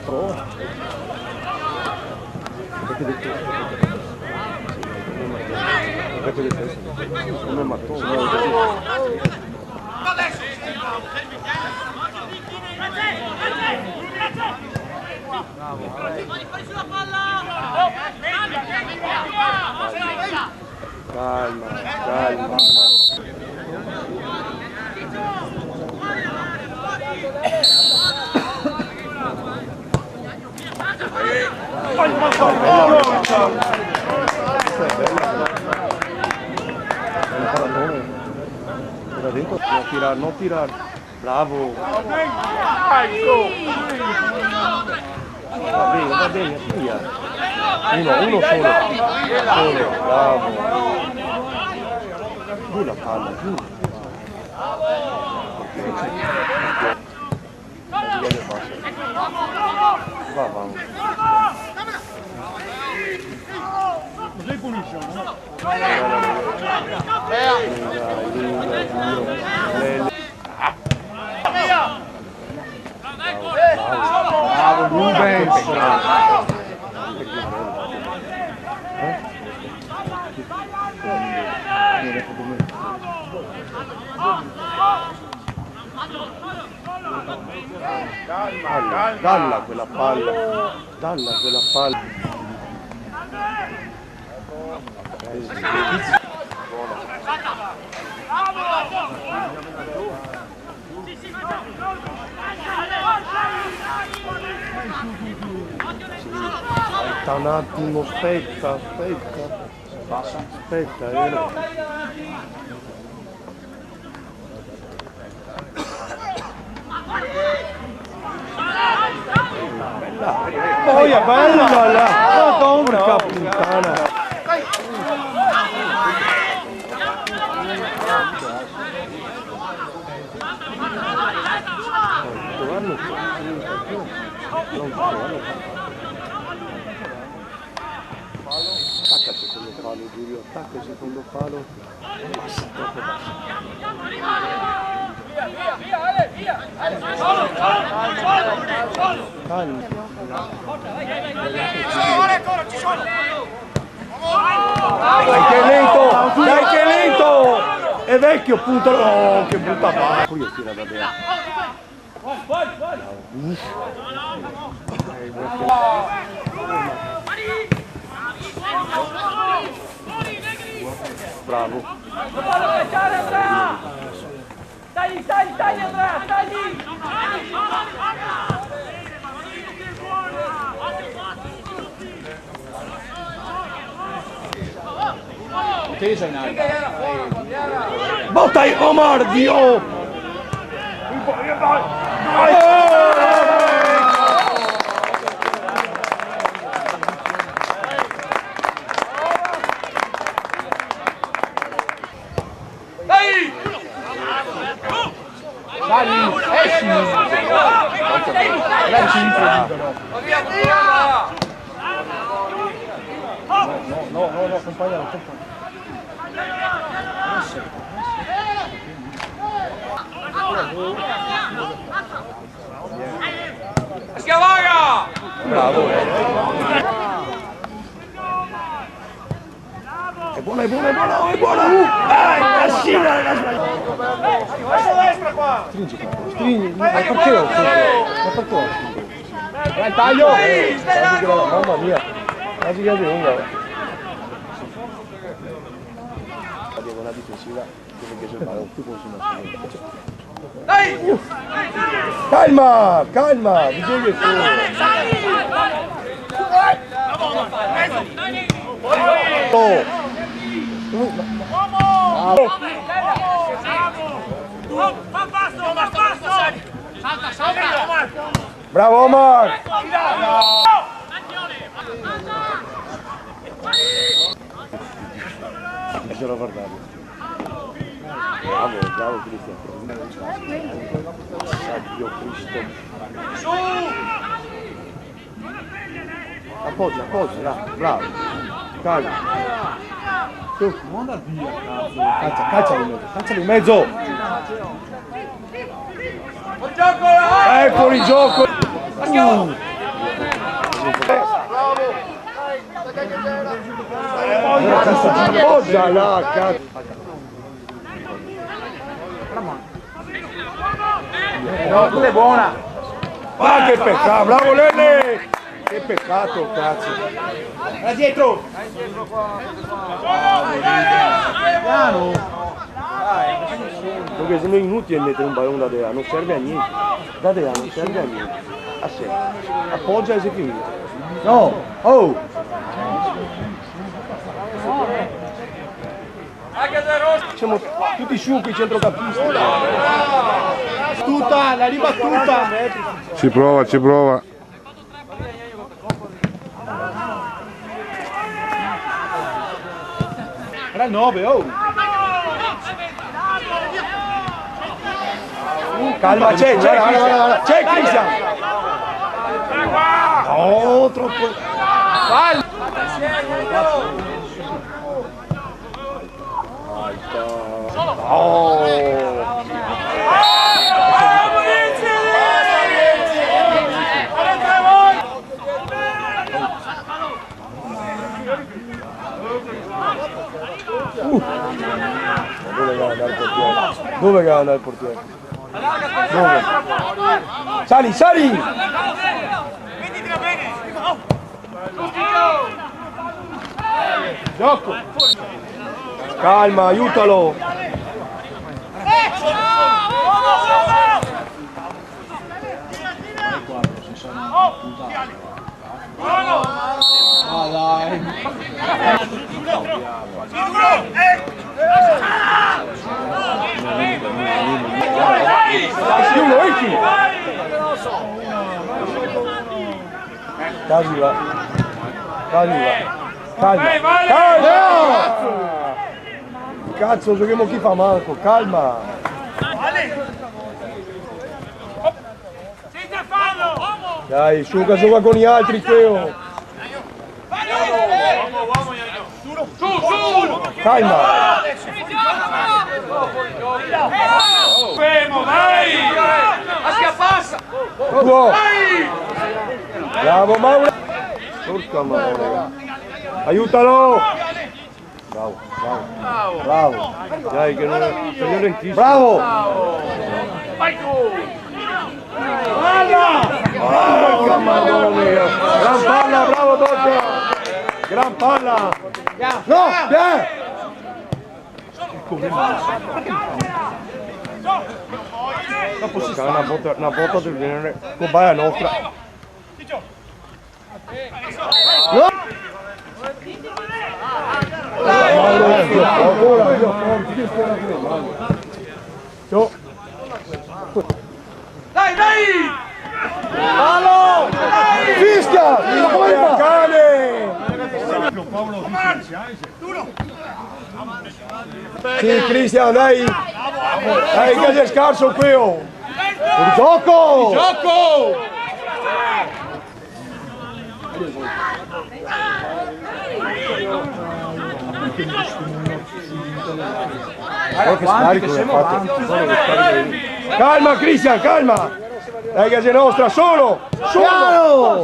Prova. Non è mattone. Calma, calma. Non tirare, non tirare. Bravo. Va bene, via. Uno solo. Bravo. Giù la palla, giù. Va, va. Così puniscono, no? Bravo Rubens! Dalla quella palla! Dalla quella palla! Aspetta un attimo, aspetta. Passa. Aspetta, Poi è bella là! Porca puttana! Attacca il secondo palo, Giulio, attacca il secondo palo. Passa, troppo bassa. Via! Calma. Dai che lento! È vecchio punto! Oh, che brutta palla! Poi io tiro da bene. Bravo. Tagli Andrea, tagli! Tesa in aria. Botta Omar, Dio! Dai, esci! No, accompagnalo. Schiavaga! Bravo! È buona! Cassina! Stringi! Ma perché ho il taglio! Mamma mia! Quasi che lunga! La diagonale difensiva deve che giocare più consumazione. Calma! Bisogna che Bravo Omar! Bisogna guardarlo. Bravo Cristian. Dio Cristo. Appoggia, là, bravo. Calma. Tu. Non andare via, cazzo. Calcialo in mezzo. Un gioco! Ecco! fuori gioco. Appoggia là, cazzo. No, quella è buona. Ma che peccato, bravo Lele! Che peccato, cazzo. Da dietro. Perché sono inutili mettere un ballone da Dea, non serve a niente. Da Dea non serve a niente. A sé. Appoggia e si finisce. No! Oh! Siamo tutti su qui centrocampisti. Tutta, la ribattuta. Ci prova, ci prova. Era 9, oh. Calma, c'è Cristian! C'è Cristian! Oh, troppo! Fallo. Oh! Dove deve andare il portiere? Dove deve andare il portiere? Dove? Sali, sali! Gioco! Calma, aiutalo! Calma, calma! Cazzo, giochiamo chi fa manco, calma! Dai, su che gioca con gli altri, Teo! Calma! Fermo, dai! Aschia, passa! Bravo! Bravo Mauro! Porca Mauro! Aiutalo! Bravo, bravo! Bravo! Dai, che non è lentissimo! Bravo! Vai tu! Porca Madonna mia! Gran palla, bravo Doccia! Gran palla! No! Via! Una botta del genere, cobaia nostra. No! Dai, dai! Palo! Fischia! Come fa? Cane! Sì, Cristian, dai! Dai, che sei scarso qui! Oh. Gioco! Gioco! Che scarico che ha fatto. Calma Cristian, calma! Dai che sei nostra, solo! Solo!